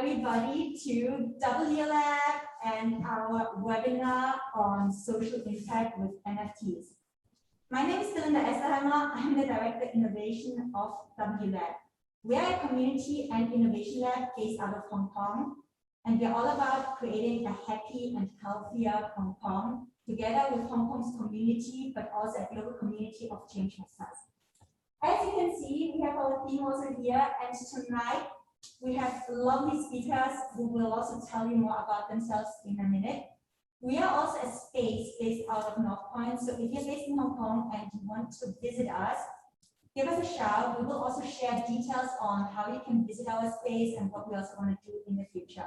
everybody to WLAB and our webinar on social impact with NFTs. My name is Belinda Esselheimer. I'm the Director of Innovation of WLAB. We are a community and innovation lab based out of Hong Kong, and we're all about creating a happy and healthier Hong Kong together with Hong Kong's community, but also a global community of change makers. As you can see, we have our team also here, and tonight we have lovely speakers who will also tell you more about themselves in a minute. We are also a space based out of North Point, so if you're based in Hong Kong and you want to visit us, give us a shout. We will also share details on how you can visit our space and what we also want to do in the future.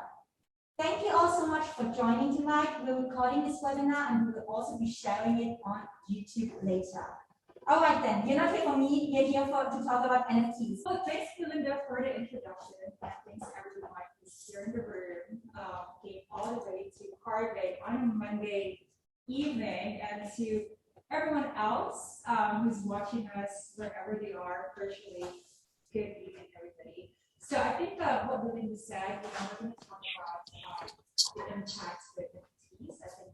Thank you all so much for joining tonight. We're recording this webinar and we will also be sharing it on YouTube later. All right then, you're not here for me, you're here to talk about NFTs. So thanks, Belinda, for the introduction. And thanks everyone who's here in the room, came all the way to Harvard on a Monday evening, and to everyone else who's watching us wherever they are virtually. Good evening, everybody. So I think what Belinda said, we're going to talk about the impacts with NFTs. I think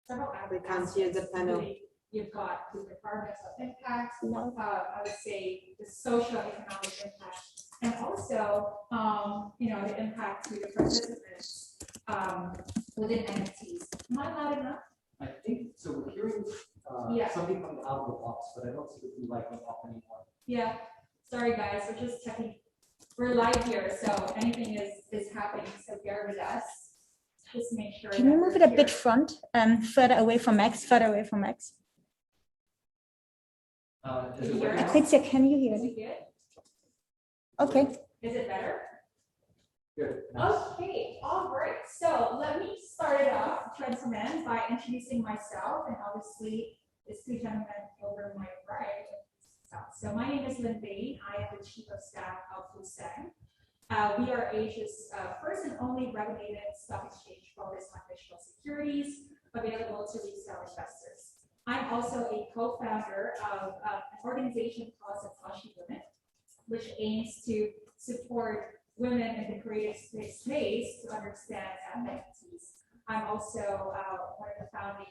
several we can't hear the panel. You've got the environmental impact, I would say the social economic impact, and also the impact to the participants within NFTs. Am I loud enough? I think so. We're hearing something coming out of the box, but I don't see the light off anymore. Yeah, sorry guys, we're just checking. We're live here, so anything is happening. So bear with us. Just make sure. Can you move it a bit front, further away from Max? Further away from Max. Patricia, can you hear me? Okay. Is it better? Good. Okay, all right. So let me start it off, gentlemen, by introducing myself, and obviously this two gentlemen over my right. So my name is Lin Bei. I am the Chief of Staff of Huseng. We are Asia's first and only regulated stock exchange focused on digital securities available to retail investors. I'm also a co-founder of an organization called Satoshi Women, which aims to support women in the creative space to understand NFTs. I'm also one of the founding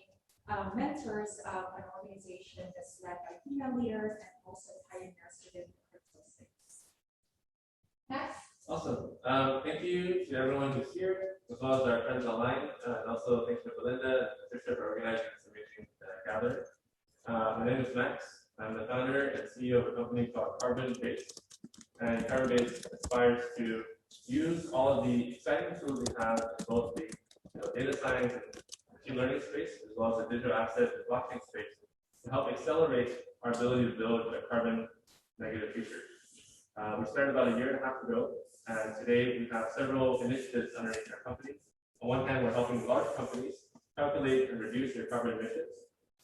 mentors of an organization that's led by female leaders and also pioneers within the crypto space. Next. Awesome. Thank you to everyone who's here, as well as our friends online, and also thanks to Belinda and Patricia for organizing this amazing gathering. My name is Max. I'm the founder and CEO of a company called Carbon Base. And Carbon Base aspires to use all of the exciting tools we have in both the data science and machine learning space, as well as the digital asset and blockchain space, to help accelerate our ability to build a carbon negative future. We started about a year and a half ago, and today we have several initiatives underneath our company. On one hand, we're helping large companies calculate and reduce their carbon emissions.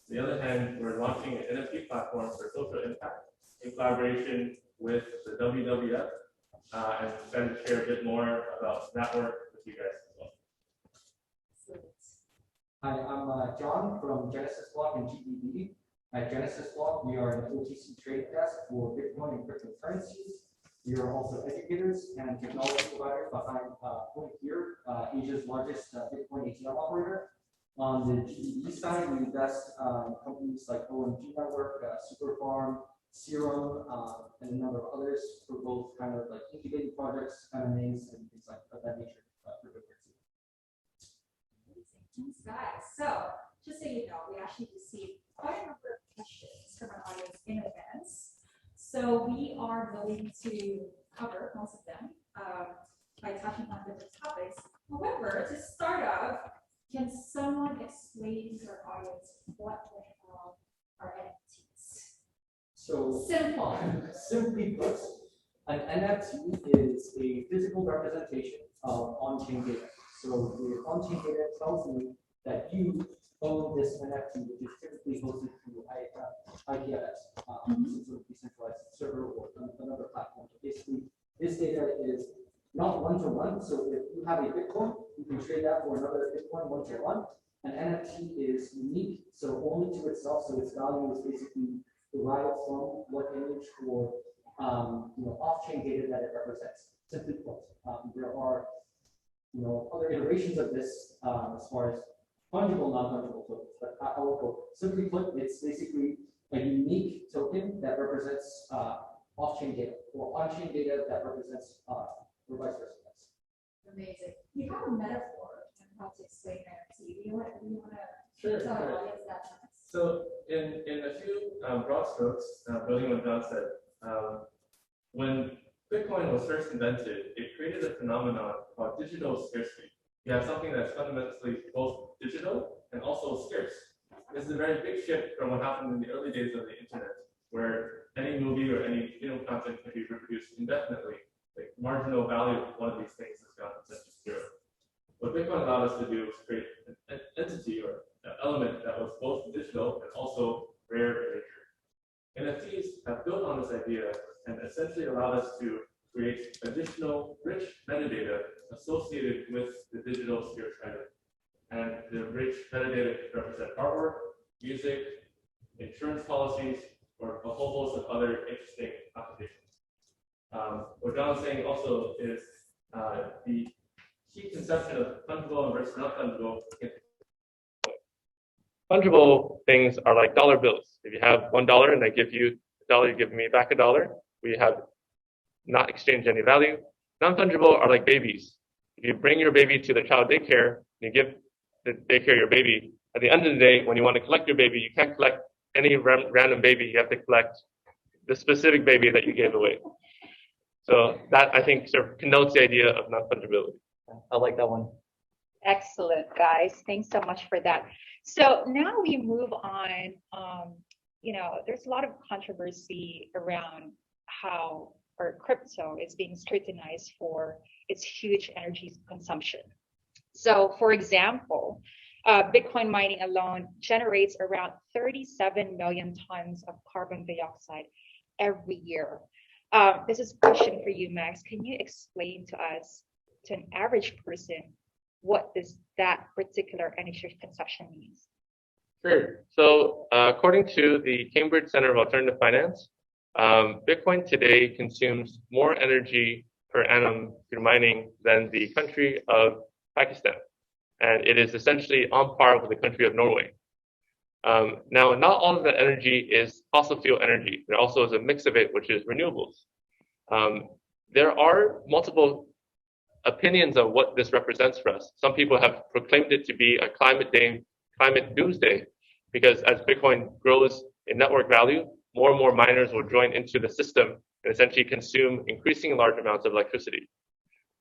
On the other hand, we're launching an NFT platform for social impact in collaboration with the WWF, and I'm going to share a bit more about that work with you guys as well. Hi, I'm John from Genesis Block and GBB. At Genesis Block, we are an OTC trading desk for Bitcoin and cryptocurrencies. We are also educators and technology providers behind Point here, Asia's largest Bitcoin ATM operator. On the GBB side, we invest in companies like OMG Network, Superfarm, Serum, and a number of others for both kind of like incubating projects, M&As, and things like that nature. Thanks, guys. So, just so you know, we actually received quite a number of questions from our audience in advance. So, we are going to cover most of them by touching on different topics. However, to start off, can someone explain to our audience what the hell are NFTs? So simple. Simply put, an NFT is a physical representation of on-chain data. So the on-chain data tells you that you own this NFT, which is typically hosted through IPFS, some sort of decentralized server or another platform. So basically, this data is not one-to-one. So if you have a Bitcoin, you can trade that for another Bitcoin one-to-one. An NFT is unique, so only to itself. So its value is basically derived from what image or off-chain data that it represents. Simply put, other iterations of this as far as fungible, non-fungible tokens. But I will go simply put, it's basically a unique token that represents off-chain data or on-chain data that represents or vice versa. Amazing. You have a metaphor on how to explain NFT. Do you want to Sure. tell our Sure. audience that? So in a few broad strokes, building on John said, when Bitcoin was first invented, it created a phenomenon called digital scarcity. You have something that's fundamentally both digital and also scarce. This is a very big shift from what happened in the early days of the internet, where any movie or any video content can be reproduced indefinitely. The marginal value of one of these things has gone essentially zero. What Bitcoin allowed us to do was create an entity or an element that was both digital and also rare in nature. NFTs have built on this idea and essentially allowed us to create additional rich metadata associated with the digital scarce item. And the rich metadata can represent artwork, music, insurance policies, or a whole host of other interesting applications. What John's saying also is the key conception of fungible versus not fungible. Fungible things are like dollar bills. If you have $1 and I give you $1, you give me back $1. We have not exchanged any value. Non-fungible are like babies. If you bring your baby to the child daycare, you give the daycare your baby. At the end of the day, when you want to collect your baby, you can't collect any random baby. You have to collect the specific baby that you gave away. So that, I think, sort of connotes the idea of non-fungibility. I like that one. Excellent, guys. Thanks so much for that. So now we move on. There's a lot of controversy around how or crypto is being scrutinized for its huge energy consumption. So, for example, Bitcoin mining alone generates around 37 million tons of carbon dioxide every year. This is a question for you, Max. Can you explain to us, to an average person, what does that particular energy consumption means? Sure. So according to the Cambridge Center of Alternative Finance, Bitcoin today consumes more energy per annum through mining than the country of Pakistan. And it is essentially on par with the country of Norway. Now, not all of that energy is fossil fuel energy. There also is a mix of it, which is renewables. There are multiple opinions of what this represents for us. Some people have proclaimed it to be a climate doomsday, because as Bitcoin grows in network value, more and more miners will join into the system and essentially consume increasing large amounts of electricity.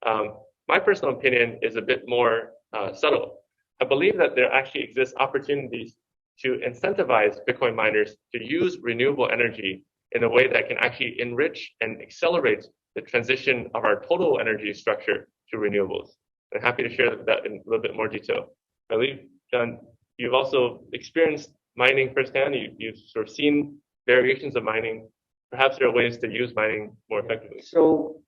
My personal opinion is a bit more subtle. I believe that there actually exists opportunities to incentivize Bitcoin miners to use renewable energy in a way that can actually enrich and accelerate the transition of our total energy structure to renewables. I'm happy to share that in a little bit more detail. I believe, John, you've also experienced mining firsthand. You've sort of seen variations of mining. Perhaps there are ways to use mining more effectively. So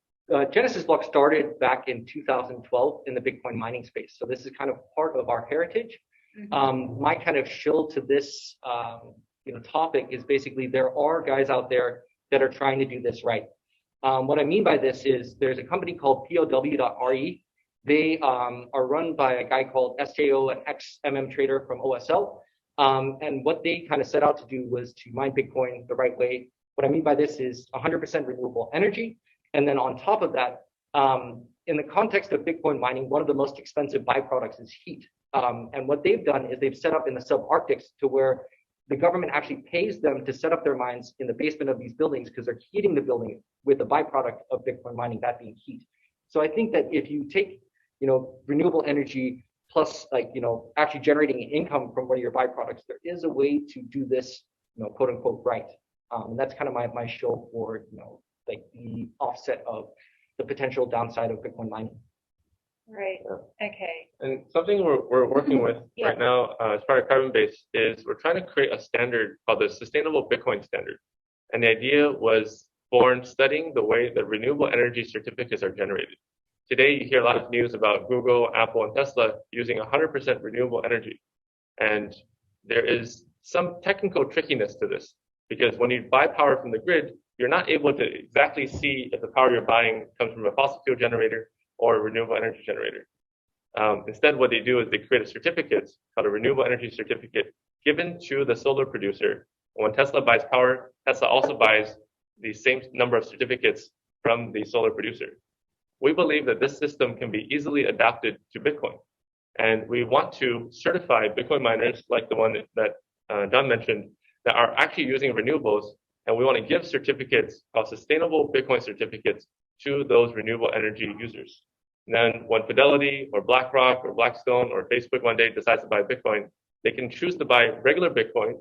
Genesis Block started back in 2012 in the Bitcoin mining space. So this is kind of part of our heritage. Mm-hmm. My kind of shill to this topic is basically there are guys out there that are trying to do this right. What I mean by this is there's a company called POW.RE. They are run by a guy called SJO, an ex-MM trader from OSL. And what they kind of set out to do was to mine Bitcoin the right way. What I mean by this is 100% renewable energy. And then on top of that, in the context of Bitcoin mining, one of the most expensive byproducts is heat. And what they've done is they've set up in the subarctics to where the government actually pays them to set up their mines in the basement of these buildings because they're heating the building with the byproduct of Bitcoin mining, that being heat. So I think that if you take, renewable energy plus actually generating income from one of your byproducts, there is a way to do this, quote unquote, right. And that's kind of my show for, the offset of the potential downside of Bitcoin mining. Right. Okay. And something we're working with right now as part of Carbon-Base is we're trying to create a standard called the Sustainable Bitcoin Standard. And the idea was born studying the way that renewable energy certificates are generated. Today, you hear a lot of news about Google, Apple, and Tesla using 100% renewable energy. And there is some technical trickiness to this, because when you buy power from the grid, you're not able to exactly see if the power you're buying comes from a fossil fuel generator or a renewable energy generator. Instead, what they do is they create a certificate called a renewable energy certificate given to the solar producer. When Tesla buys power, Tesla also buys the same number of certificates from the solar producer. We believe that this system can be easily adapted to Bitcoin. And we want to certify Bitcoin miners like the one that John mentioned that are actually using renewables. And we want to give certificates called sustainable Bitcoin certificates to those renewable energy users. And then when Fidelity or BlackRock or Blackstone or Facebook one day decides to buy Bitcoin, they can choose to buy regular Bitcoin,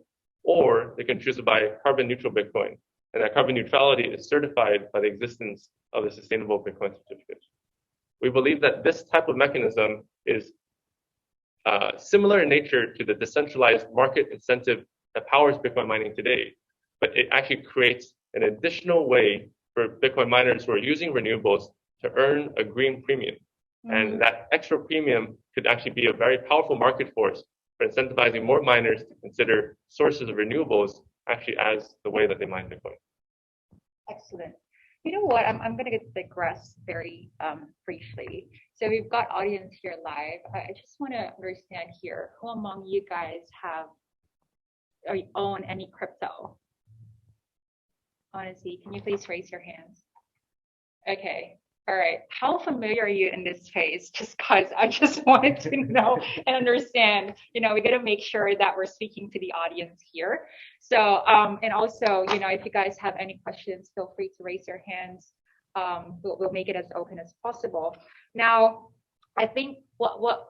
or they can choose to buy carbon neutral Bitcoin. And that carbon neutrality is certified by the existence of the sustainable Bitcoin certificate. We believe that this type of mechanism is similar in nature to the decentralized market incentive that powers Bitcoin mining today, but it actually creates an additional way for Bitcoin miners who are using renewables to earn a green premium. And that extra premium could actually be a very powerful market force for incentivizing more miners to consider sources of renewables actually as the way that they mine Bitcoin. Excellent. You know what? I'm going to digress very briefly. So we've got audience here live. I just want to understand here, who among you guys have or own any crypto? Honestly, can you please raise your hands? Okay. All right. How familiar are you in this space? Just because I just wanted to know and understand, we got to make sure that we're speaking to the audience here. So, and also, if you guys have any questions, feel free to raise your hands. We'll make it as open as possible. Now, I think well,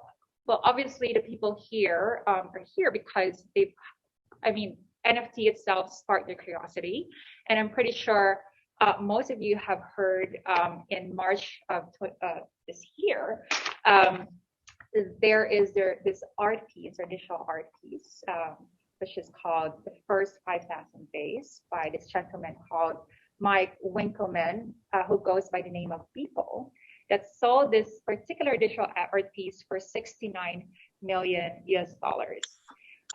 obviously the people here are here because NFT itself sparked their curiosity. And I'm pretty sure most of you have heard in March of this year, there is this art piece, initial art piece, which is called The First 5,000 Days by this gentleman called Mike Winkelmann, who goes by the name of Beeple, that sold this particular digital art piece for $69 million US.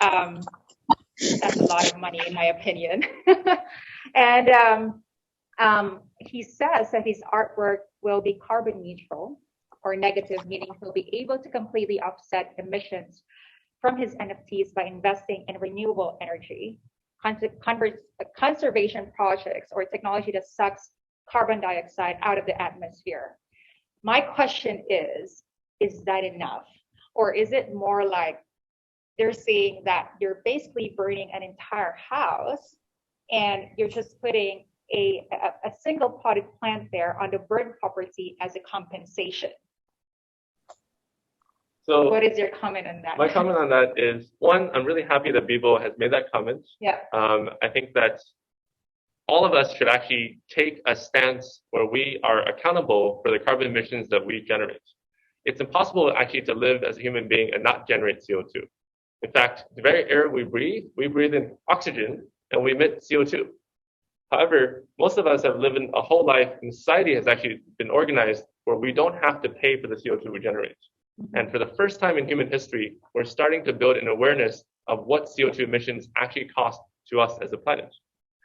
That's a lot of money in my opinion. And he says that his artwork will be carbon neutral or negative, meaning he'll be able to completely offset emissions from his NFTs by investing in renewable energy, conservation projects, or technology that sucks carbon dioxide out of the atmosphere. My question is that enough? Or is it more like they're saying that you're basically burning an entire house and you're just putting a single potted plant there on the burned property as a compensation? So what is your comment on that? My comment on that is, one, I'm really happy that Bibo has made that comment. Yeah. I think that all of us should actually take a stance where we are accountable for the carbon emissions that we generate. It's impossible actually to live as a human being and not generate CO2. In fact, the very air we breathe in oxygen and we emit CO2. However, most of us have lived a whole life, and society has actually been organized where we don't have to pay for the CO2 we generate. And for the first time in human history, we're starting to build an awareness of what CO2 emissions actually cost to us as a planet.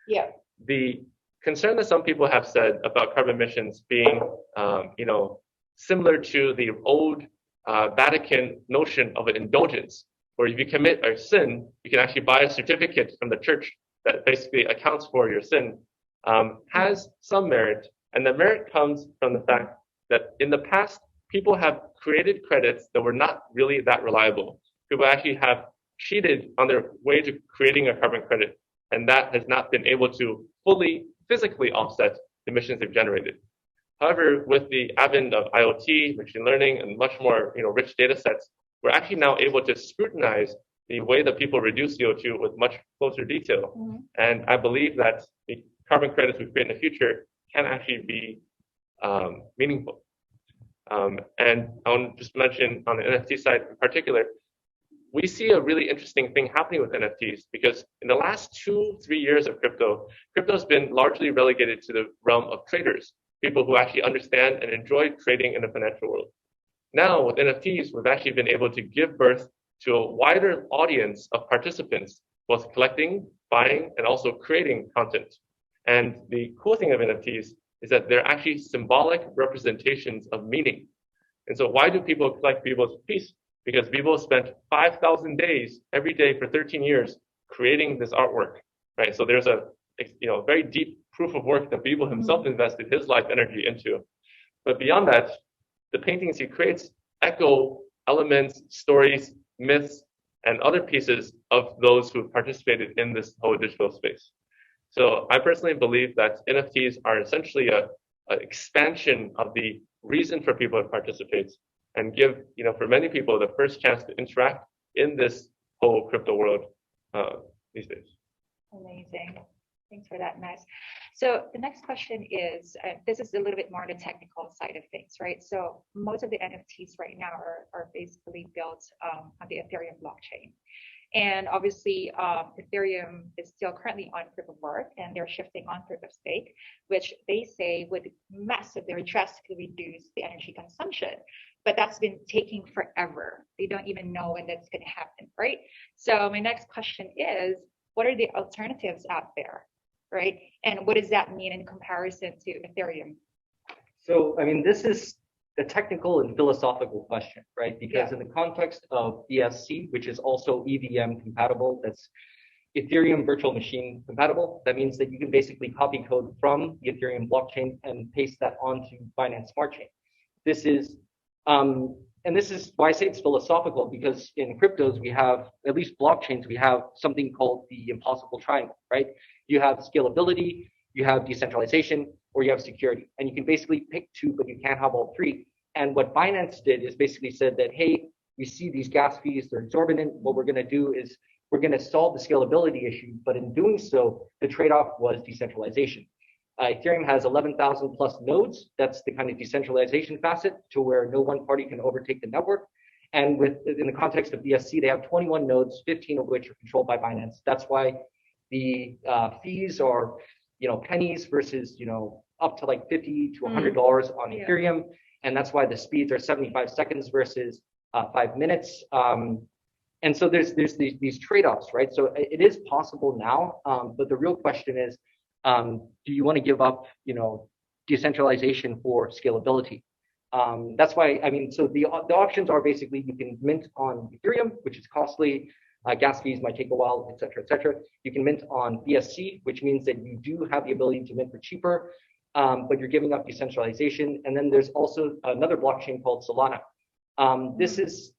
Yeah. The concern that some people have said about carbon emissions being, similar to the old Vatican notion of an indulgence, where if you commit a sin, you can actually buy a certificate from the church that basically accounts for your sin, has some merit. And the merit comes from the fact that in the past, people have created credits that were not really that reliable. People actually have cheated on their way to creating a carbon credit, and that has not been able to fully physically offset the emissions they've generated. However, with the advent of IoT, machine learning, and much more rich data sets, we're actually now able to scrutinize the way that people reduce CO2 with much closer detail. Mm-hmm. And I believe that the carbon credits we create in the future can actually be meaningful. And I want to just mention on the NFT side in particular, we see a really interesting thing happening with NFTs because in the last 2-3 years of crypto has been largely relegated to the realm of traders, people who actually understand and enjoy trading in the financial world. Now with NFTs, we've actually been able to give birth to a wider audience of participants, both collecting, buying, and also creating content. And the cool thing of NFTs is that they're actually symbolic representations of meaning. And so why do people collect Bebo's piece? Because Bebo spent 5,000 days every day for 13 years creating this artwork, right? So there's a very deep proof of work that Bebo himself invested his life energy into. But beyond that, the paintings he creates echo elements, stories, myths, and other pieces of those who participated in this whole digital space. So I personally believe that NFTs are essentially an expansion of the reason for people to participate and give, for many people, the first chance to interact in this whole crypto world these days. Amazing. Thanks for that, Max. So the next question is, this is a little bit more on the technical side of things, right? So most of the NFTs right now are basically built on the Ethereum blockchain. And obviously, Ethereum is still currently on proof of work, and they're shifting on proof of stake, which they say would massively or drastically reduce the energy consumption. But that's been taking forever. They don't even know when that's going to happen, right? So my next question is, what are the alternatives out there, right? And what does that mean in comparison to Ethereum? So, I mean, this is a technical and philosophical question, right? Because in the context of BSC, which is also EVM compatible, that's Ethereum virtual machine compatible. That means that you can basically copy code from the Ethereum blockchain and paste that onto Binance Smart Chain. This is, and this is why I say it's philosophical, because in cryptos, we have, at least blockchains, we have something called the impossible triangle, right? You have scalability, you have decentralization, or you have security. And you can basically pick two, but you can't have all three. And what Binance did is basically said that, hey, we see these gas fees, they're exorbitant. What we're going to do is we're going to solve the scalability issue. But in doing so, the trade-off was decentralization. Ethereum has 11,000 plus nodes. That's the kind of decentralization facet to where no one party can overtake the network. And in the context of BSC, they have 21 nodes, 15 of which are controlled by Binance. That's why the fees are, pennies versus, up to like $50 to $100 on Ethereum. And that's why the speeds are 75 seconds versus 5 minutes. And so there's these trade-offs, right? So it is possible now, but the real question is, do you want to give up, decentralization for scalability? That's why, so the options are basically you can mint on Ethereum, which is costly. Gas fees might take a while, et cetera, et cetera. You can mint on BSC, which means that you do have the ability to mint for cheaper, but you're giving up decentralization. And then there's also another blockchain called Solana. This is,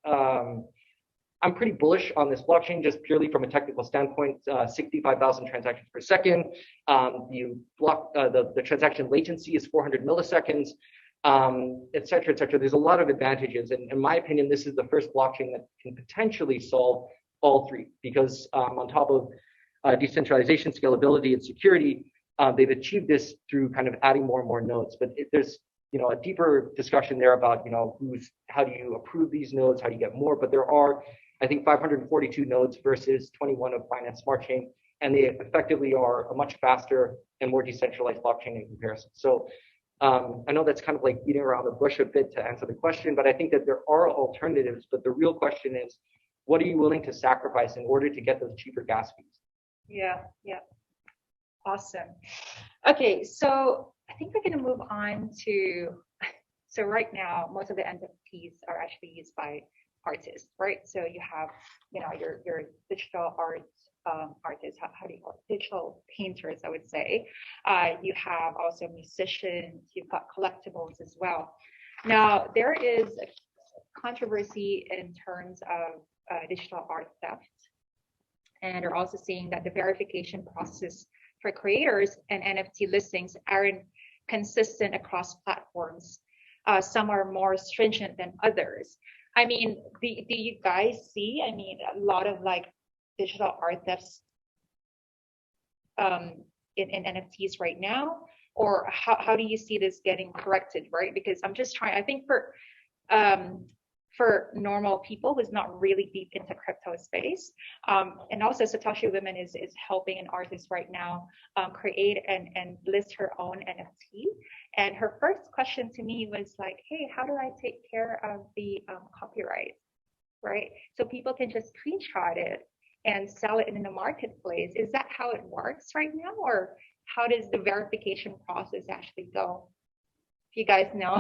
I'm pretty bullish on this blockchain just purely from a technical standpoint. 65,000 transactions per second. The transaction latency is 400 milliseconds, et cetera, et cetera. There's a lot of advantages. And in my opinion, this is the first blockchain that can potentially solve all three, because on top of decentralization, scalability, and security, they've achieved this through kind of adding more and more nodes. But there's a deeper discussion there about how do you approve these nodes, how do you get more? But there are, I think, 542 nodes versus 21 of Binance Smart Chain, and they effectively are a much faster and more decentralized blockchain in comparison. So I know that's kind of like beating around the bush a bit to answer the question, but I think that there are alternatives. But the real question is, what are you willing to sacrifice in order to get those cheaper gas fees? Yeah. Awesome. Okay, so I think we're going to move on to, so right now, most of the NFTs are actually used by artists, right? So you have, your digital art artists, how do you call it? Digital painters, I would say. You have also musicians, you've got collectibles as well. Now, there is a controversy in terms of digital art theft. And they're also seeing that the verification process for creators and NFT listings aren't consistent across platforms. Some are more stringent than others. Do you guys see, a lot of like digital art thefts in NFTs right now? Or how do you see this getting corrected, right? Because I'm just trying, I think for normal people who's not really deep into crypto space. And also Satoshi Women is helping an artist right now create and list her own NFT. And her first question to me was like, hey, how do I take care of the copyright, right? So people can just screenshot it and sell it in the marketplace. Is that how it works right now? Or how does the verification process actually go? If you guys know.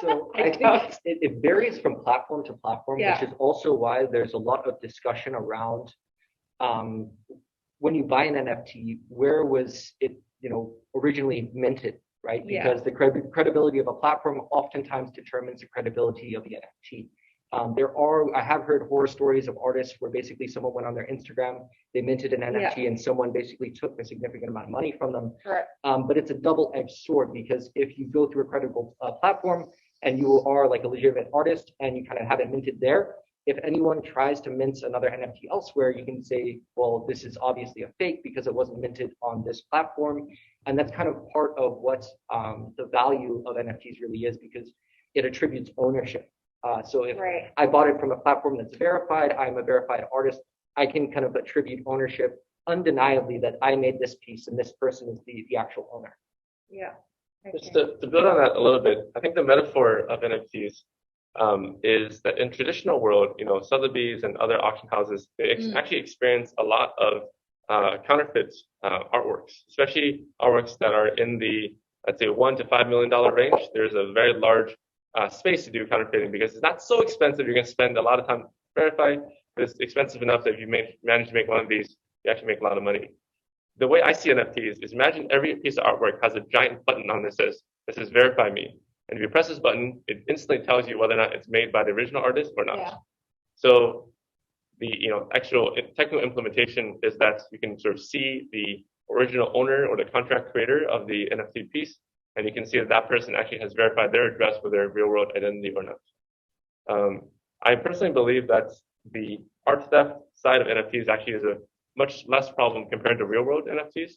So I I think don't. it varies from platform to platform, Yeah. which is also why there's a lot of discussion around when you buy an NFT, where was it, originally minted, right? Yeah. Because the credibility of a platform oftentimes determines the credibility of the NFT. I have heard horror stories of artists where basically someone went on their Instagram, they minted an NFT, and someone basically took a significant amount of money from them. Correct. But it's a double-edged sword, because if you go through a credible platform and you are like a legitimate artist and you kind of have it minted there, if anyone tries to mint another NFT elsewhere, you can say, well, this is obviously a fake because it wasn't minted on this platform. And that's kind of part of what the value of NFTs really is, because it attributes ownership. So if I bought it from a platform that's verified, I'm a verified artist, I can kind of attribute ownership undeniably that I made this piece and this person is the actual owner. Yeah. Just to build on that a little bit, I think the metaphor of NFTs is that in traditional world, Sotheby's and other auction houses, they actually experience a lot of counterfeit artworks, especially artworks that are in the, let's say, $1 to $5 million range. There's a very large space to do counterfeiting because it's not so expensive. You're going to spend a lot of time to verify, but it's expensive enough that if you manage to make one of these, you actually make a lot of money. The way I see NFTs is, imagine every piece of artwork has a giant button on this says verify me. And if you press this button, it instantly tells you whether or not it's made by the original artist or not. Yeah. So the actual technical implementation is that you can sort of see the original owner or the contract creator of the NFT piece, and you can see that that person actually has verified their address with their real world identity or not. I personally believe that the art theft side of NFTs actually is a much less problem compared to real world NFTs.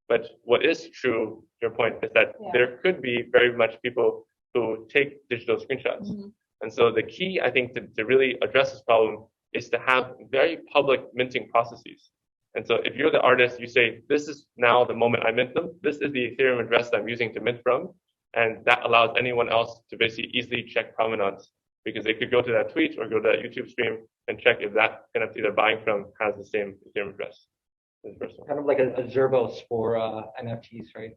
But what is true, your point, is that there could be very much people who take digital screenshots. Mm-hmm. And so the key, I think, to really address this problem is to have very public minting processes. And so if you're the artist, you say, this is now the moment I mint them. This is the Ethereum address that I'm using to mint from. And that allows anyone else to basically easily check provenance, because they could go to that tweet or go to that YouTube stream and check if that NFT they're buying from has the same Ethereum address. Kind of like a Zerbos for NFTs, right?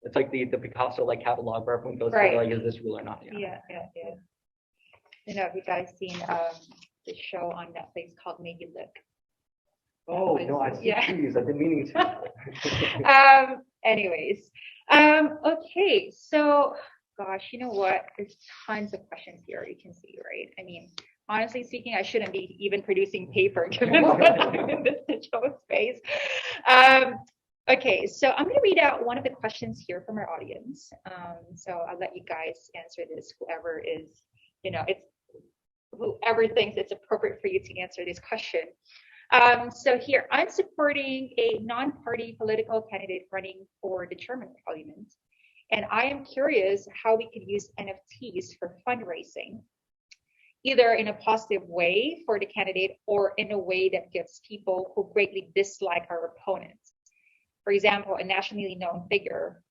It's like the Picasso catalog where everyone goes to is this real or not? Yeah. Have you guys seen the show on Netflix called Make It Look? Oh no, I've seen trees. I've been meaning to. Anyways, okay. So, gosh, you know what? There's tons of questions here. You can see, right? I mean, honestly speaking, I shouldn't be even producing paper given what I'm in this digital space. Okay, so I'm going to read out one of the questions here from our audience. So I'll let you guys answer this. Whoever is, whoever thinks it's appropriate for you to answer this question. So here, I'm supporting a non-party political candidate running for the German parliament. And I am curious how we could use NFTs for fundraising, either in a positive way for the candidate or in a way that gives people who greatly dislike our opponents, for example, a nationally known figure,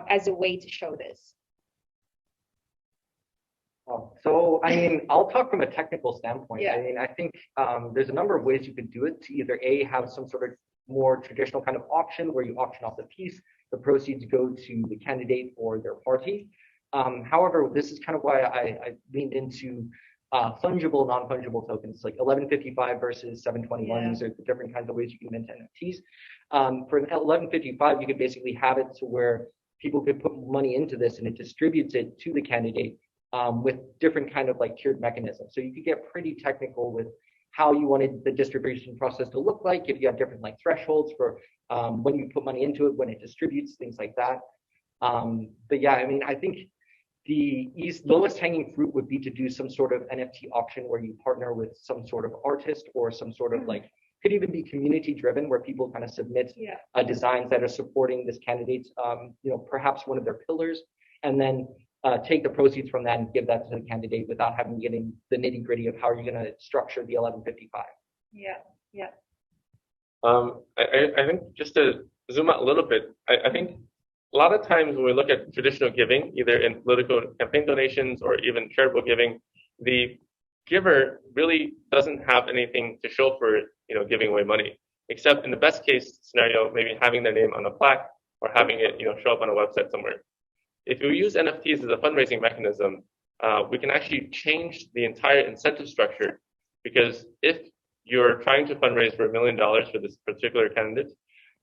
as a way to show this. So, I mean, I'll talk from a technical standpoint. Yeah. I mean, I think there's a number of ways you could do it to either have some sort of more traditional kind of auction where you auction off the piece, the proceeds go to the candidate or their party. However, this is kind of why I leaned into fungible, non-fungible tokens, like 1155 versus 721. These are the different kinds of ways you can mint NFTs. For 1155, you could basically have it to where people could put money into this and it distributes it to the candidate with different kind of tiered mechanisms. So you could get pretty technical with how you wanted the distribution process to look like, if you have different thresholds for when you put money into it, when it distributes, things like that. But yeah, I mean, I think the lowest hanging fruit would be to do some sort of NFT auction where you partner with some sort of artist or some sort of could even be community driven where people kind of submit designs that are supporting this candidate's, perhaps one of their pillars, and then take the proceeds from that and give that to the candidate without having to get in the nitty gritty of how you're going to structure the 1155. Yeah. I think just to zoom out a little bit, I think a lot of times when we look at traditional giving, either in political campaign donations or even charitable giving, the giver really doesn't have anything to show for giving away money, except in the best case scenario, maybe having their name on a plaque or having it show up on a website somewhere. if you use NFTs as a fundraising mechanism, we can actually change the entire incentive structure, because if you're trying to fundraise for $1 million for this particular candidate,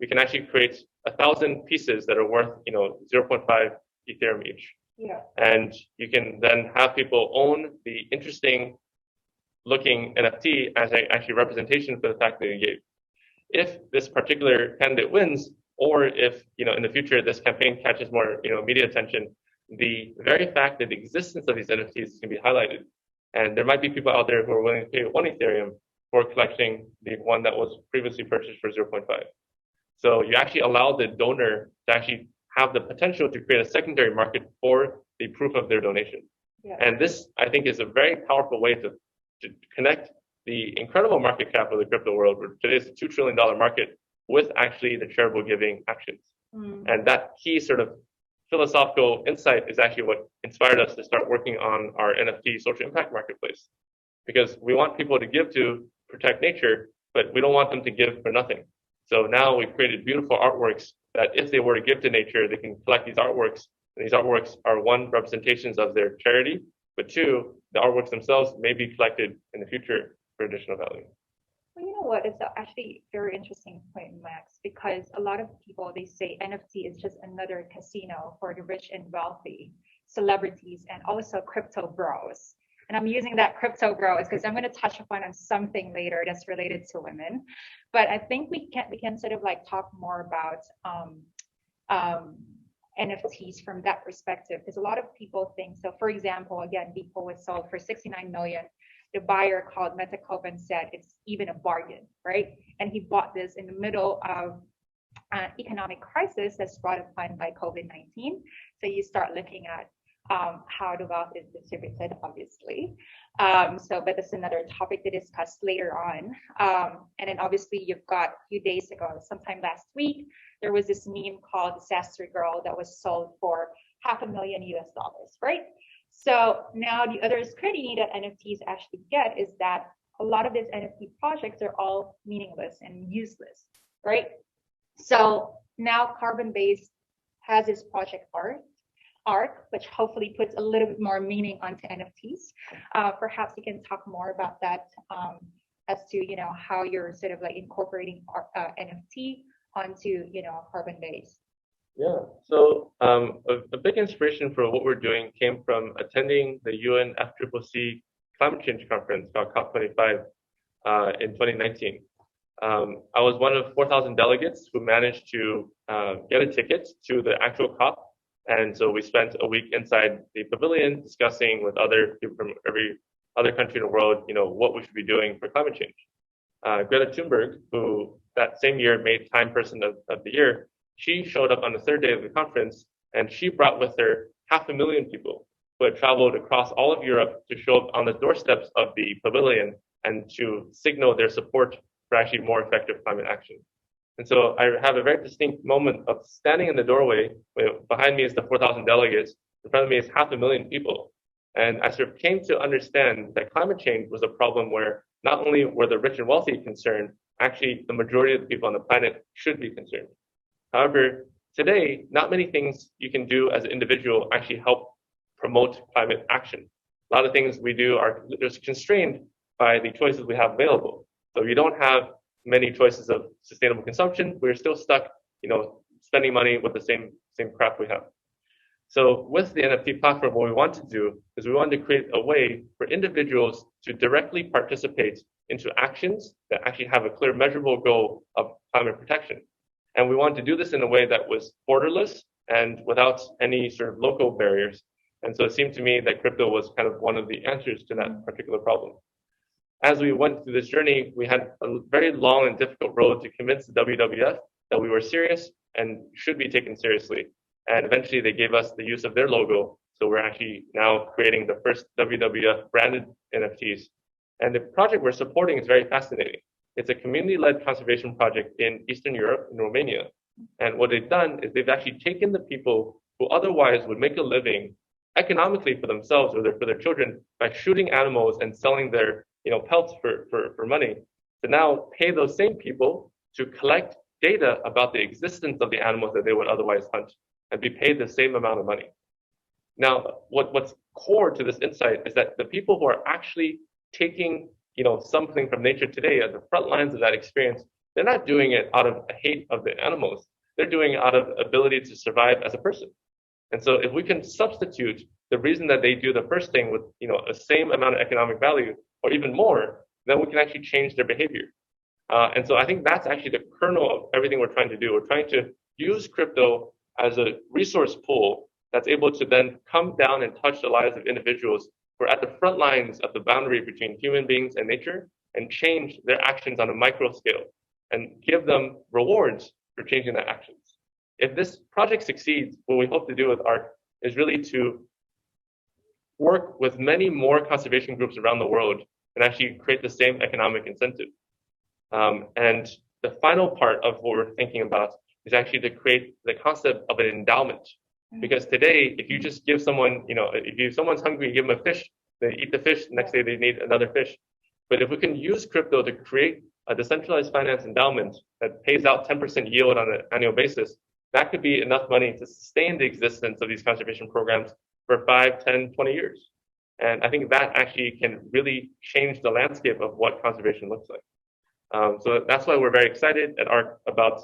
we can actually create 1,000 pieces that are worth, 0.5 Ethereum each. Yeah. And you can then have people own the interesting looking NFT as a actually representation for the fact that you gave. If this particular candidate wins, or if, in the future, this campaign catches more, media attention, the very fact that the existence of these NFTs can be highlighted. And there might be people out there who are willing to pay 1 Ethereum for collecting the one that was previously purchased for 0.5. So you actually allow the donor to actually have the potential to create a secondary market for the proof of their donation. Yeah. And this, I think, is a very powerful way to connect the incredible market cap of the crypto world, where today's $2 trillion market, with actually the charitable giving actions. And that key sort of philosophical insight is actually what inspired us to start working on our NFT social impact marketplace. Because we want people to give to protect nature, but we don't want them to give for nothing. So now we've created beautiful artworks that if they were to give to nature, they can collect these artworks. And these artworks are, 1, representations of their charity, but 2, the artworks themselves may be collected in the future for additional value. Well, you know what? It's actually a very interesting point, Max, because a lot of people, they say NFT is just another casino for the rich and wealthy, celebrities, and also crypto bros. And I'm using that crypto bros because I'm going to touch upon something later that's related to women. But I think we can sort of like talk more about NFTs from that perspective, because a lot of people think, so for example, again, Beeple was sold for 69 million. The buyer called Metacoven said it's even a bargain, right? And he bought this in the middle of an economic crisis that's brought upon by COVID-19. So you start looking at how the wealth is distributed, obviously. But that's another topic to discuss later on. And then obviously you've got a few days ago, sometime last week, there was this meme called Disaster Girl that was sold for $500,000 US, right? So now the other scrutiny that NFTs actually get is that a lot of these NFT projects are all meaningless and useless, right? So now Carbon Base has its project arc, which hopefully puts a little bit more meaning onto NFTs. Perhaps you can talk more about that as to how you're sort of like incorporating NFT onto Carbon Base. Yeah, so a big inspiration for what we're doing came from attending the UN FCCC climate change conference called COP25 in 2019. I was one of 4,000 delegates who managed to get a ticket to the actual COP. And so we spent a week inside the pavilion discussing with other people from every other country in the world, what we should be doing for climate change. Greta Thunberg, who that same year made Time Person of the Year, she showed up on the 3rd day of the conference, and she brought with her 500,000 people who had traveled across all of Europe to show up on the doorsteps of the pavilion and to signal their support for actually more effective climate action. And so I have a very distinct moment of standing in the doorway. Behind me is the 4,000 delegates. In front of me is 500,000 people. And I sort of came to understand that climate change was a problem where not only were the rich and wealthy concerned, actually the majority of the people on the planet should be concerned. However, today, not many things you can do as an individual actually help promote climate action. A lot of things we do are just constrained by the choices we have available. So you don't have many choices of sustainable consumption. We're still stuck, spending money with the same crap we have. So with the NFT platform, what we want to do is we want to create a way for individuals to directly participate into actions that actually have a clear measurable goal of climate protection. And we want to do this in a way that was borderless and without any sort of local barriers. And so it seemed to me that crypto was kind of one of the answers to that particular problem. As we went through this journey, we had a very long and difficult road to convince the WWF that we were serious and should be taken seriously. And eventually they gave us the use of their logo. So we're actually now creating the first WWF branded NFTs. And the project we're supporting is very fascinating. It's a community-led conservation project in Eastern Europe, in Romania. And what they've done is they've actually taken the people who otherwise would make a living economically for themselves or for their children by shooting animals and selling their pelts for money, to now pay those same people to collect data about the existence of the animals that they would otherwise hunt and be paid the same amount of money. Now, what's core to this insight is that the people who are actually taking, something from nature today at the front lines of that experience, they're not doing it out of a hate of the animals. They're doing it out of ability to survive as a person. And so if we can substitute the reason that they do the first thing with, a same amount of economic value or even more, then we can actually change their behavior. And so I think that's actually the kernel of everything we're trying to do. We're trying to use crypto as a resource pool that's able to then come down and touch the lives of individuals who are at the front lines of the boundary between human beings and nature and change their actions on a micro scale and give them rewards for changing their actions. If this project succeeds, what we hope to do with ARC is really to work with many more conservation groups around the world and actually create the same economic incentive. And the final part of what we're thinking about is actually to create the concept of an endowment. Because today, if you just give someone, if someone's hungry, you give them a fish, they eat the fish, the next day they need another fish. But if we can use crypto to create a decentralized finance endowment that pays out 10% yield on an annual basis, that could be enough money to sustain the existence of these conservation programs for 5, 10, 20 years. And I think that actually can really change the landscape of what conservation looks like. So that's why we're very excited at ARC about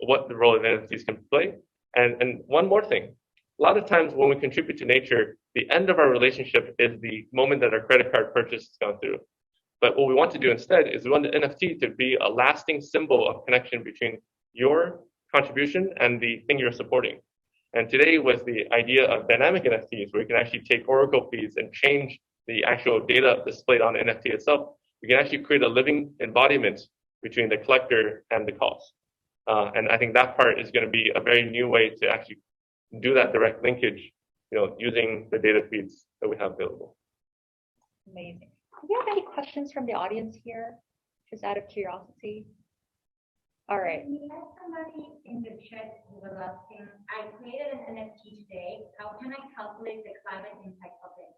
what the role of NFTs can play. And one more thing, a lot of times when we contribute to nature, the end of our relationship is the moment that our credit card purchase has gone through. But what we want to do instead is we want the NFT to be a lasting symbol of connection between your contribution and the thing you're supporting. And today was the idea of dynamic NFTs, where you can actually take Oracle feeds and change the actual data displayed on the NFT itself. We can actually create a living embodiment between the collector and the cause. And I think that part is going to be a very new way to actually do that direct linkage, using the data feeds that we have available. Amazing. Do we have any questions from the audience here? Just out of curiosity. All right. We had somebody in the chat who was asking, I created an NFT today. How can I calculate the climate impact of it?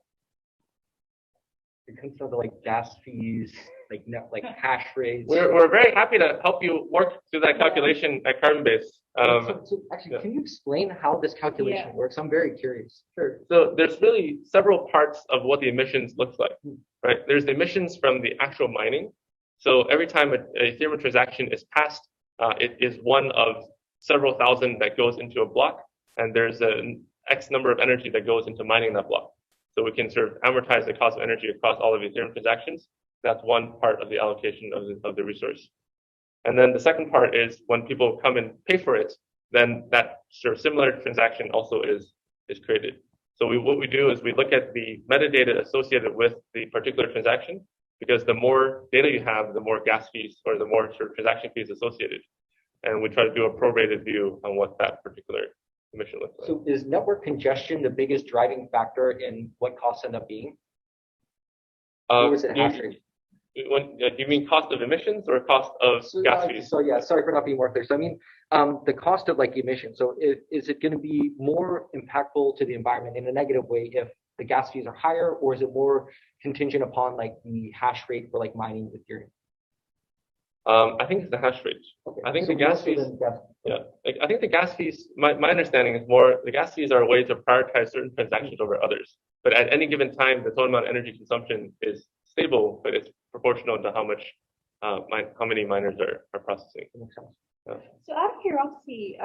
It comes down to like gas fees, like hash rates. We're very happy to help you work through that calculation at Carbonbase. So actually, can you explain how this calculation works? I'm very curious. Sure. So there's really several parts of what the emissions looks like, right? There's the emissions from the actual mining. So every time an Ethereum transaction is passed, it is one of several thousand that goes into a block, and there's an X number of energy that goes into mining that block. So we can sort of amortize the cost of energy across all of Ethereum transactions. That's one part of the allocation of the resource. And then the second part is when people come and pay for it, then that sort of similar transaction also is created. So what we do is we look at the metadata associated with the particular transaction, because the more data you have, the more gas fees or the more sort of transaction fees associated. And we try to do a prorated view on what that particular emission looks like. So is network congestion the biggest driving factor in what costs end up being? Or is it hash rate? Do you mean cost of emissions or cost of gas fees? So yeah, sorry for not being more clear. So I mean, the cost of like emissions. So is it going to be more impactful to the environment in a negative way if the gas fees are higher, or is it more contingent upon like the hash rate for like mining Ethereum? I think it's the hash rate. Okay. I think so the gas fees. I think the gas fees. My understanding is more the gas fees are a way to prioritize certain transactions over others. But at any given time, the total amount of energy consumption is stable, but it's proportional to how many miners are processing. That makes sense. Yeah. So out of curiosity,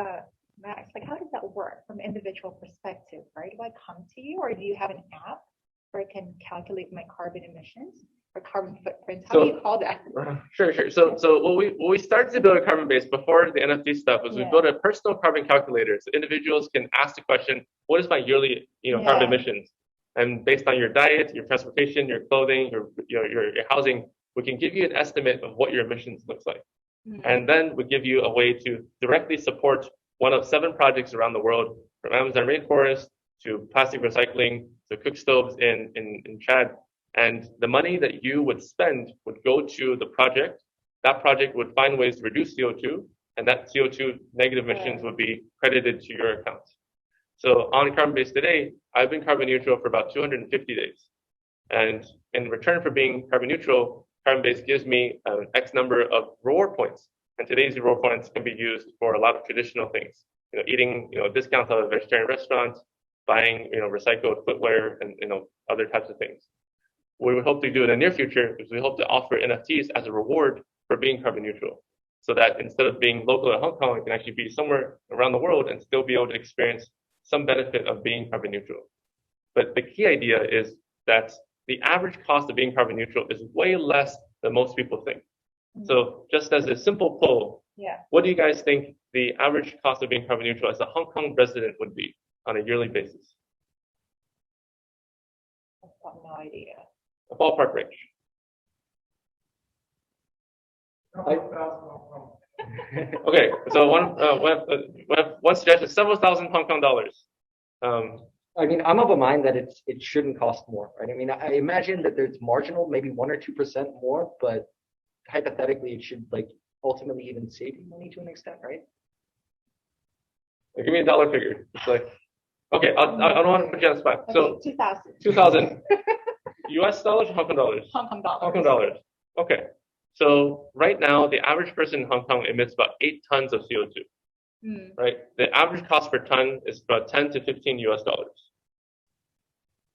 Max, like how does that work from an individual perspective, right? Do I come to you, or do you have an app where I can calculate my carbon emissions or carbon footprints? How do you call that? Sure. So what we started to build a Carbonbase before the NFT stuff was we built a personal carbon calculator. So individuals can ask the question, what is my yearly carbon emissions? And based on your diet, your transportation, your clothing, your housing, we can give you an estimate of what your emissions looks like. Mm-hmm. And then we give you a way to directly support one of 7 projects around the world, from Amazon rainforest to plastic recycling to cook stoves in Chad. And the money that you would spend would go to the project. That project would find ways to reduce CO2, and that CO2 negative emissions would be credited to your account. So on Carbonbase today, I've been carbon neutral for about 250 days. And in return for being carbon neutral, Carbonbase gives me an X number of reward points. And today's reward points can be used for a lot of traditional things. Eating, discounts at a vegetarian restaurant, buying, recycled footwear and, other types of things. What we hope to do in the near future is we hope to offer NFTs as a reward for being carbon neutral. So that instead of being local in Hong Kong, it can actually be somewhere around the world and still be able to experience some benefit of being carbon neutral. But the key idea is that the average cost of being carbon neutral is way less than most people think. So just as a simple poll, what do you guys think the average cost of being carbon neutral as a Hong Kong resident would be on a yearly basis? I've got no idea. A ballpark range. Okay, so one suggestion: several thousand Hong Kong dollars. I mean, I'm of a mind that it shouldn't cost more, right? I mean, I imagine that there's marginal, maybe 1 or 2% more, but hypothetically, it should like ultimately even save you money to an extent, right? Give me a dollar figure. It's like, okay, I don't want to put you on the spot. So 2,000. 2,000 US dollars or Hong Kong dollars? Hong Kong dollars. Hong Kong dollars. Okay. So right now, the average person in Hong Kong emits about 8 tons of CO2. Right? The average cost per ton is about 10 to 15 US dollars.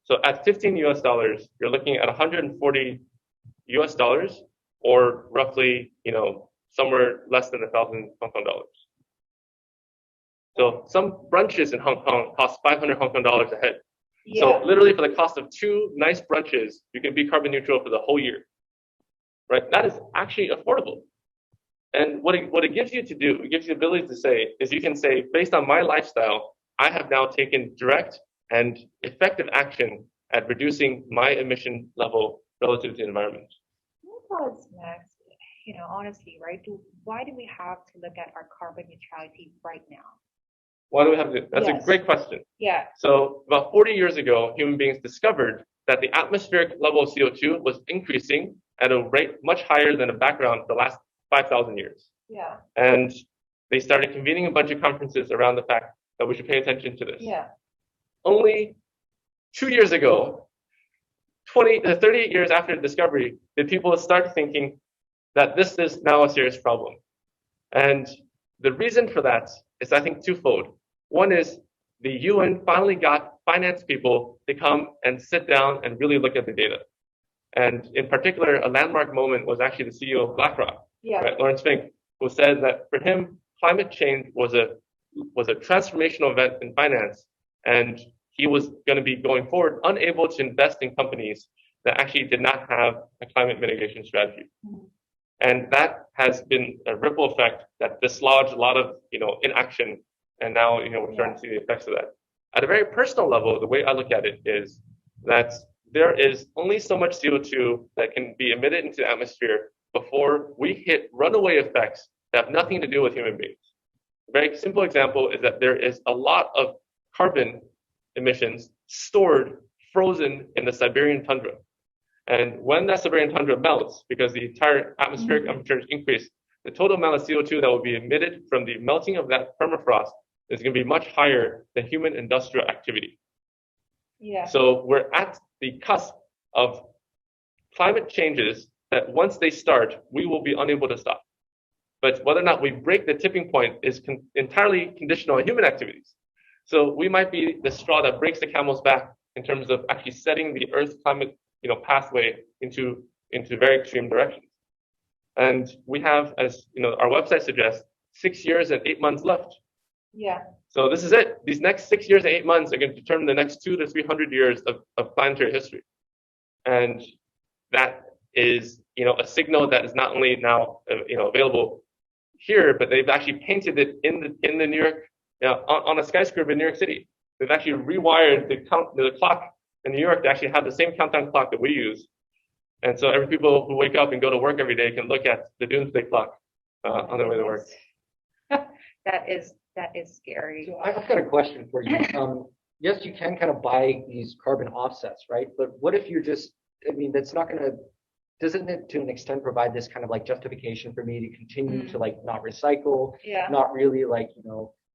So at 15 US dollars, you're looking at 140 US dollars, or roughly, somewhere less than 1,000 Hong Kong dollars. So some brunches in Hong Kong cost 500 Hong Kong dollars a head. Yeah. So literally for the cost of 2 nice brunches, you can be carbon neutral for the whole year. Right? That is actually affordable. And what it gives you to do, it gives you the ability to say, is you can say, based on my lifestyle, I have now taken direct and effective action at reducing my emission level relative to the environment. What's next? Honestly, right? Why do we have to look at our carbon neutrality right now? Why do we have to? That's Yes. a great question. Yeah. So about 40 years ago, human beings discovered that the atmospheric level of CO2 was increasing at a rate much higher than the background for the last 5,000 years. Yeah. And they started convening a bunch of conferences around the fact that we should pay attention to this. Yeah. Only 2 years ago, 38 years after the discovery, did people start thinking that this is now a serious problem. And the reason for that is, I think, twofold. One is the UN finally got finance people to come and sit down and really look at the data. And in particular, a landmark moment was actually the CEO of BlackRock, right, Lawrence Fink, who said that for him, climate change was a transformational event in finance, and he was going to be going forward unable to invest in companies that actually did not have a climate mitigation strategy. And that has been a ripple effect that dislodged a lot of, inaction. And now, we're starting to see the effects of that. At a very personal level, the way I look at it is that there is only so much CO2 that can be emitted into the atmosphere before we hit runaway effects that have nothing to do with human beings. A very simple example is that there is a lot of carbon emissions stored, frozen in the Siberian tundra. And when that Siberian tundra melts, because the entire atmospheric temperature is increased, the total amount of CO2 that will be emitted from the melting of that permafrost is going to be much higher than human industrial activity. Yeah. So we're at the cusp of climate changes that once they start, we will be unable to stop. But whether or not we break the tipping point is entirely conditional on human activities. So we might be the straw that breaks the camel's back in terms of actually setting the Earth's climate pathway into very extreme directions. And we have, as our website suggests, 6 years and 8 months left. Yeah. So this is it. These next 6 years and 8 months are going to determine the next 200 to 300 years of planetary history. And that is, a signal that is not only now, available here, but they've actually painted it in the New York, on a skyscraper in New York City. They've actually rewired the clock in New York to actually have the same countdown clock that we use. And so every people who wake up and go to work every day can look at the doomsday clock on their way to work. That is scary. So I've got a question for you. Yes, you can kind of buy these carbon offsets, right? But what if you're that's not going to, doesn't it to an extent provide this kind of like justification for me to continue to like not recycle, not really like,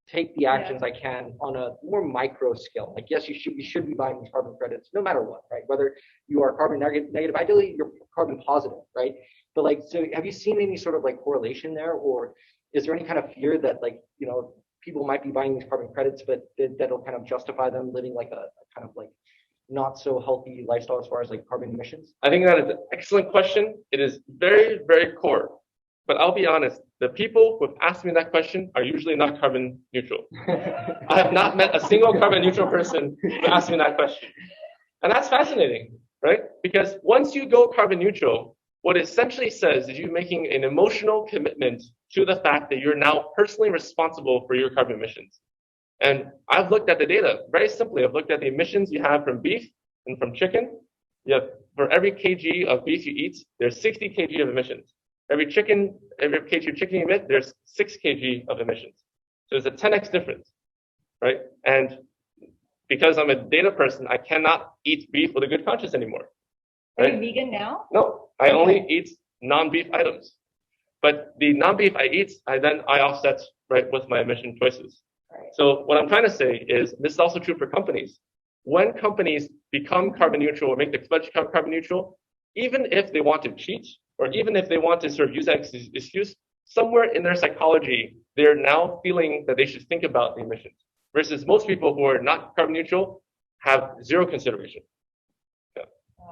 take the actions I can on a more micro scale. Like, yes, you should be buying these carbon credits no matter what, right? Whether you are carbon negative, ideally you're carbon positive, right? But like, so have you seen any sort of like correlation there, or is there any kind of fear that like, people might be buying these carbon credits, but that'll kind of justify them living like a kind of like not so healthy lifestyle as far as like carbon emissions? I think that is an excellent question. It is very, very core. But I'll be honest, the people who have asked me that question are usually not carbon neutral. I have not met a single carbon neutral person who asked me that question. And that's fascinating, right? Because once you go carbon neutral, what it essentially says is you're making an emotional commitment to the fact that you're now personally responsible for your carbon emissions. And I've looked at the data very simply. I've looked at the emissions you have from beef and from chicken. For every kg of beef you eat, there's 60 kg of emissions. Every kg of chicken you emit, there's 6 kg of emissions. So it's a 10x difference, right? And because I'm a data person, I cannot eat beef with a good conscience anymore. Are Right? you vegan now? No, I only eat non-beef items. But the non-beef I eat, I offset right with my emission choices. Right. So what I'm trying to say is this is also true for companies. When companies become carbon neutral or make the pledge to become carbon neutral, even if they want to cheat or even if they want to sort of use that as an excuse, somewhere in their psychology, they're now feeling that they should think about the emissions. Versus most people who are not carbon neutral have zero consideration.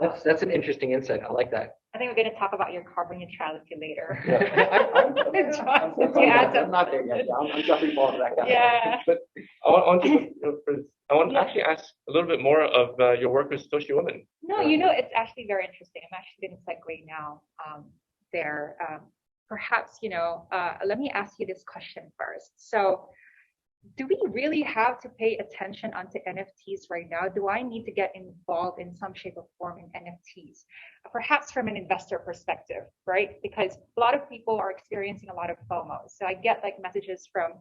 That's an interesting insight. I like that. I think we're going to talk about your carbon neutrality later. I'm not there yet. I'm jumping more on that guy. Yeah. But I want to actually ask a little bit more of your work with Satoshi Women. No, it's actually very interesting. I'm actually going to segue now there. Perhaps, let me ask you this question first. So do we really have to pay attention onto NFTs right now? Do I need to get involved in some shape or form in NFTs? Perhaps from an investor perspective, right? Because a lot of people are experiencing a lot of FOMO. So I get like messages from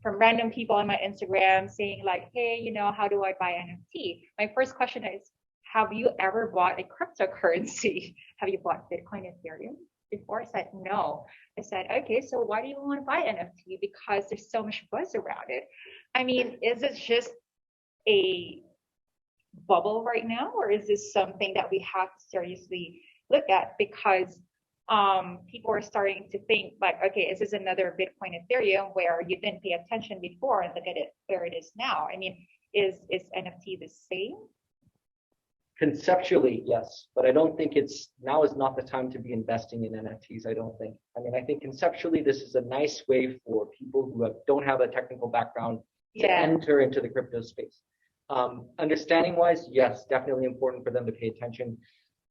random people on my Instagram saying like, hey, how do I buy NFT? My first question is, have you ever bought a cryptocurrency? Have you bought Bitcoin, Ethereum before? I said, no. I said, okay, so why do you want to buy NFT? Because there's so much buzz around it. I mean, is it just a bubble right now, or is this something that we have to seriously look at? Because people are starting to think like, okay, is this another Bitcoin, Ethereum where you didn't pay attention before and look at it where it is now? I mean, is NFT the same? Conceptually, yes, but I don't think now is not the time to be investing in NFTs. I don't think. I mean, I think conceptually this is a nice way for people who don't have a technical background to enter into the crypto space. Understanding wise, yes, definitely important for them to pay attention.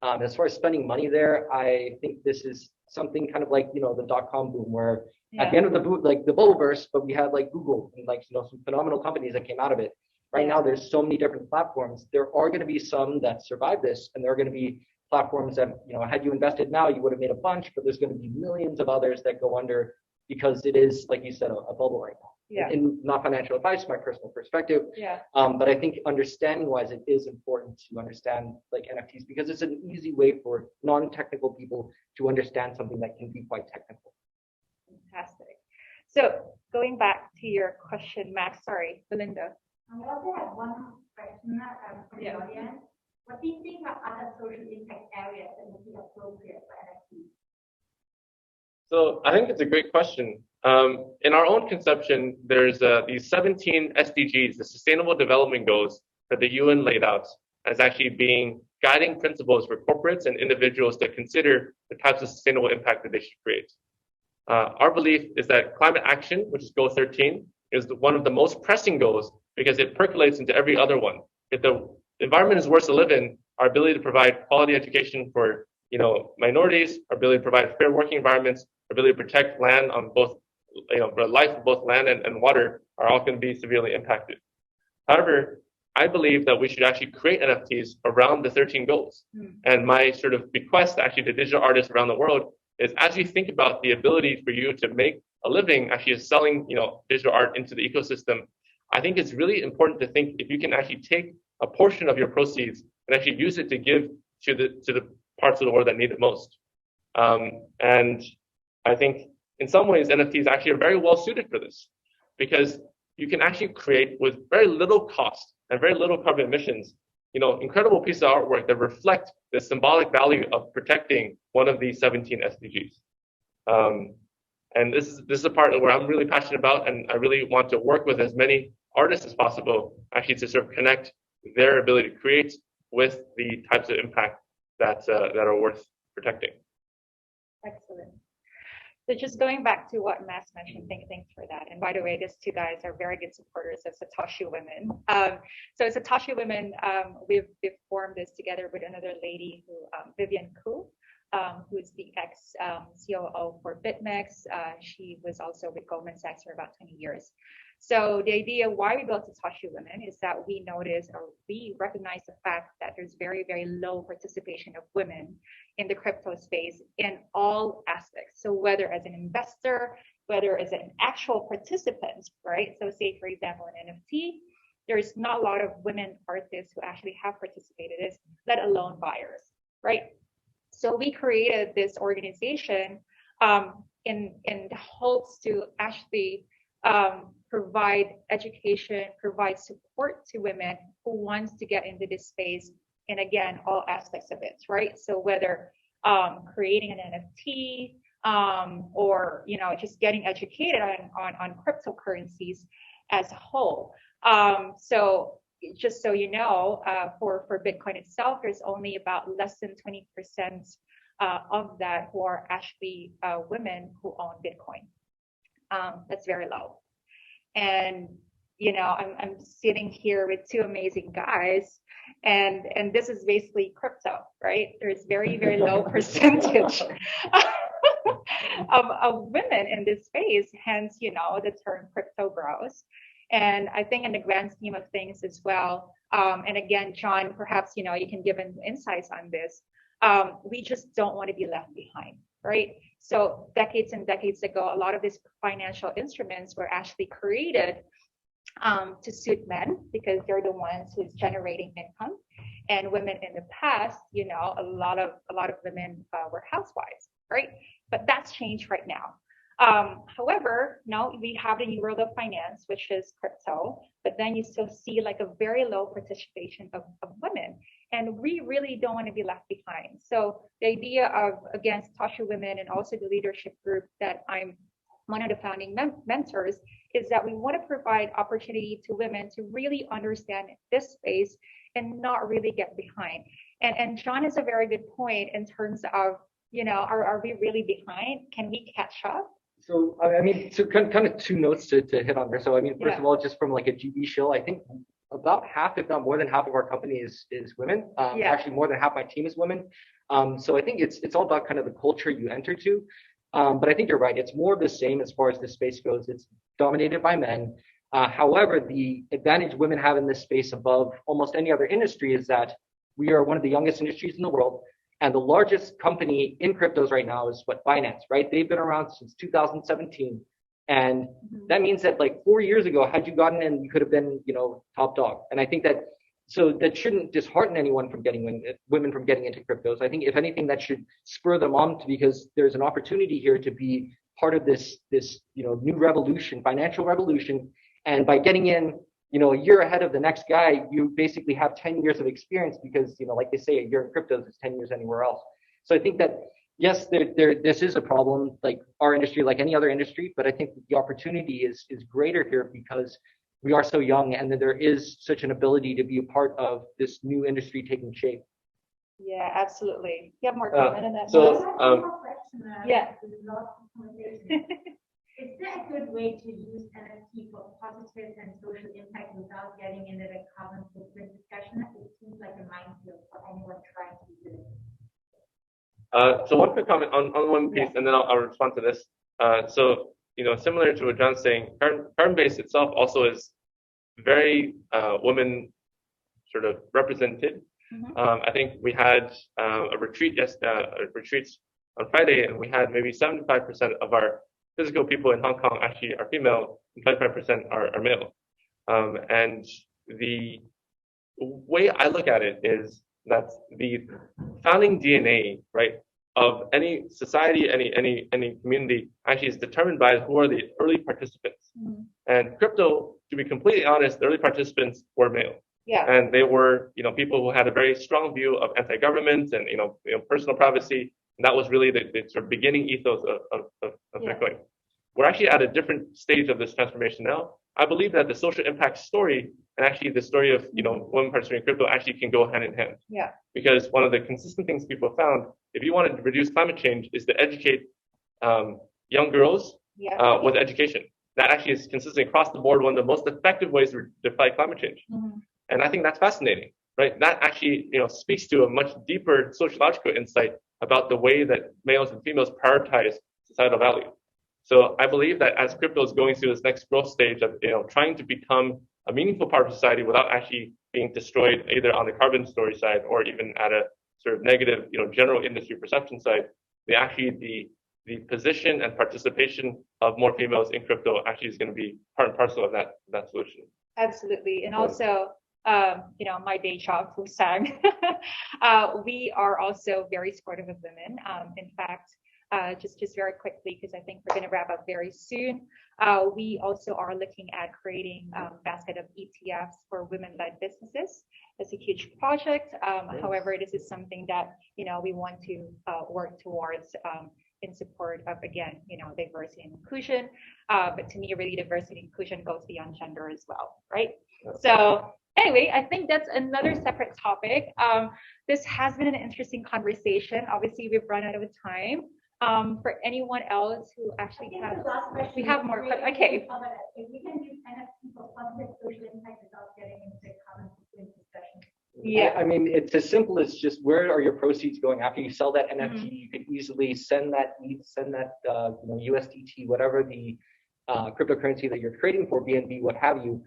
As far as spending money there, I think this is something kind of like, the .com boom where at the end of the boom, like the bubble burst, but we had like Google and like, some phenomenal companies that came out of it. Right now, there's so many different platforms. There are going to be some that survive this, and there are going to be platforms that, had you invested now, you would have made a bunch, but there's going to be millions of others that go under because it is, like you said, a bubble right now. Yeah. And not financial advice, my personal perspective. Yeah. But I think understanding-wise, it is important to understand like NFTs because it's an easy way for non-technical people to understand something that can be quite technical. Fantastic. So going back to your question, Max, sorry, Belinda. I also have one question from the audience. What do you think are other social impact areas that would be appropriate for NFTs? So I think it's a great question. In our own conception, there's these 17 SDGs, the Sustainable Development Goals that the UN laid out as actually being guiding principles for corporates and individuals to consider the types of sustainable impact that they should create. Our belief is that climate action, which is goal 13, is one of the most pressing goals because it percolates into every other one. If the environment is worse to live in, our ability to provide quality education for minorities, our ability to provide fair working environments, our ability to protect land on both, for life of both land and water are all going to be severely impacted. However, I believe that we should actually create NFTs around the 13 goals. And my sort of bequest actually to digital artists around the world is as you think about the ability for you to make a living actually selling, digital art into the ecosystem, I think it's really important to think if you can actually take a portion of your proceeds and actually use it to give to the parts of the world that need it most. And I think in some ways NFTs actually are very well suited for this because you can actually create with very little cost and very little carbon emissions, incredible pieces of artwork that reflect the symbolic value of protecting one of these 17 SDGs. And this is a part where I'm really passionate about, and I really want to work with as many artists as possible, actually to sort of connect their ability to create with the types of impact that are worth protecting. Excellent. So just going back to what Max mentioned, thanks for that. And by the way, these two guys are very good supporters of Satoshi Women. So Satoshi Women, we've formed this together with another lady who, Vivian Koo, who is the ex-COO for BitMEX. She was also with Goldman Sachs for about 20 years. So the idea why we built Satoshi Women is that we notice, or we recognize the fact that there's very, very low participation of women in the crypto space in all aspects. So whether as an investor, whether as an actual participant, right? So say, for example, an NFT, there's not a lot of women artists who actually have participated in this, let alone buyers, right? So we created this organization in the hopes to actually provide education, provide support to women who wants to get into this space, and again, all aspects of it, right? So whether creating an NFT or just getting educated on cryptocurrencies as a whole. So just so you know, for Bitcoin itself, there's only about less than 20% of that who are actually women who own Bitcoin. That's very low. And I'm sitting here with two amazing guys, and this is basically crypto, right? There's very, very low percentage of women in this space, hence, the term crypto bros. And I think in the grand scheme of things as well, and again, John, perhaps, you can give insights on this. We just don't want to be left behind, right? So decades and decades ago, a lot of these financial instruments were actually created to suit men because they're the ones who's generating income, and women in the past, a lot of women were housewives, right? But that's changed right now. However, now we have the new world of finance, which is crypto, but then you still see like a very low participation of women. And we really don't want to be left behind. So the idea of, again, Satoshi Women and also the leadership group that I'm one of the founding mentors is that we want to provide opportunity to women to really understand this space and not really get behind. And John has a very good point in terms of, are we really behind? Can we catch up? So, so kind of two notes to hit on there. So, first of all, just from like a GB shill, I think about half, if not more than half of our company is women. Actually, more than half my team is women. So I think it's all about kind of the culture you enter to. But I think you're right. It's more of the same as far as the space goes. It's dominated by men. However, the advantage women have in this space above almost any other industry is that we are one of the youngest industries in the world. And the largest company in cryptos right now is Binance, right? They've been around since 2017. And that means that like 4 years ago, had you gotten in, you could have been, top dog. And I think that shouldn't dishearten anyone from women from getting into cryptos. I think if anything, that should spur them on because there's an opportunity here to be part of this new revolution, financial revolution. And by getting in, a year ahead of the next guy, you basically have 10 years of experience because, like they say, a year in cryptos is 10 years anywhere else. So I think that, yes, this is a problem, like our industry, like any other industry, but I think the opportunity is greater here because we are so young and that there is such an ability to be a part of this new industry taking shape. Yeah, absolutely. You have more comment on that? Yeah. Is there a good way to use NFT for positive and social impact without getting into the carbon footprint discussion? It seems like a minefield for anyone trying to do this. So one quick comment on one piece, and then I'll respond to this. So, similar to what John's saying, Carbon-based itself also is very women sort of represented. I think we had a retreat on Friday, and we had maybe 75% of our physical people in Hong Kong actually are female, and 25% are male. And the way I look at it is that the founding DNA, right, of any society, any community actually is determined by who are the early participants. And crypto, to be completely honest, the early participants were male. Yeah. And they were, people who had a very strong view of anti-government and, personal privacy. And that was really the sort of beginning ethos of Bitcoin. we're actually at a different stage of this transformation now. I believe that the social impact story and actually the story of women participating in crypto actually can go hand in hand. Yeah. Because one of the consistent things people found, if you wanted to reduce climate change, is to educate young girls with education. That actually is consistent across the board one of the most effective ways to fight climate change. And I think that's fascinating, right? That actually speaks to a much deeper sociological insight about the way that males and females prioritize societal value. So I believe that as crypto is going through this next growth stage of trying to become a meaningful part of society without actually being destroyed either on the carbon story side or even at a sort of negative general industry perception side, the position and participation of more females in crypto actually is going to be part and parcel of that solution. Absolutely. And also, my day job, Fusang, we are also very supportive of women. In fact, just very quickly, because I think we're going to wrap up very soon. We also are looking at creating a basket of ETFs for women-led businesses. It's a huge project. However, this is something that we want to work towards in support of, again, diversity and inclusion. But to me, really, diversity and inclusion goes beyond gender as well, right? So anyway, I think that's another separate topic. This has been an interesting conversation. Obviously, we've run out of time. For anyone else who actually we have more. Okay. If we can use NFT for positive social impact without getting into carbon footprint discussion. Yeah. I mean, it's as simple as just where are your proceeds going after you sell that NFT? You can easily send that USDT, whatever the cryptocurrency that you're trading for, BNB, what have you,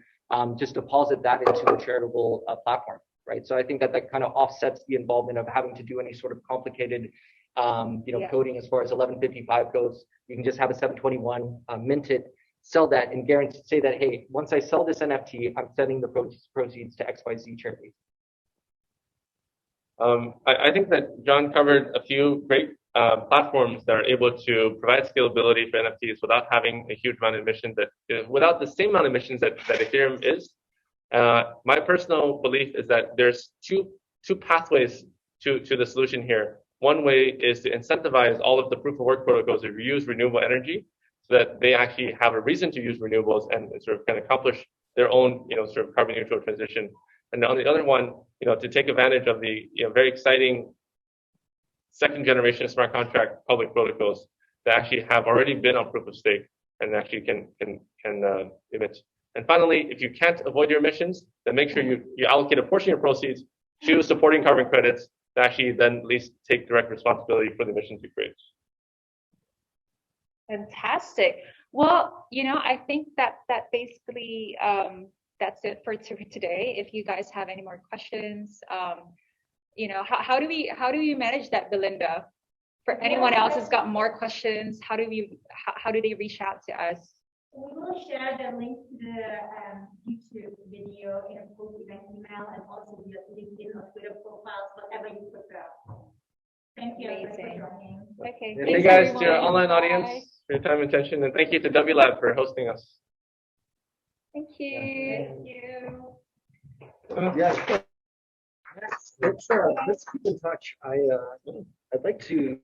just deposit that into a charitable platform, right? So I think that kind of offsets the involvement of having to do any sort of complicated coding as far as 1155 goes. You can just have a 721, mint it, sell that, and guarantee say that, hey, once I sell this NFT, I'm sending the proceeds to XYZ charity. I think that John covered a few great platforms that are able to provide scalability for NFTs without having a huge amount of emissions, without the same amount of emissions that Ethereum is. My personal belief is that there's two pathways to the solution here. One way is to incentivize all of the proof of work protocols to use renewable energy so that they actually have a reason to use renewables and sort of can accomplish their own, sort of carbon neutral transition. And on the other one, to take advantage of the very exciting second generation smart contract public protocols that actually have already been on proof of stake and actually can emit. And finally, if you can't avoid your emissions, then make sure you allocate a portion of your proceeds to supporting carbon credits to actually then at least take direct responsibility for the emissions you create. Fantastic. Well, I think that basically that's it for today. If you guys have any more questions, how do we manage that, Belinda? For anyone else who's got more questions, how do they reach out to us? We will share the link to the YouTube video in a full event email and also via LinkedIn or Twitter profiles, whatever you prefer. Thank you for joining. Okay. Thank you guys to our online audience for your time and attention, and thank you to WLAB for hosting us. Thank you. Thank you. Yes. Let's keep in touch. I'd like to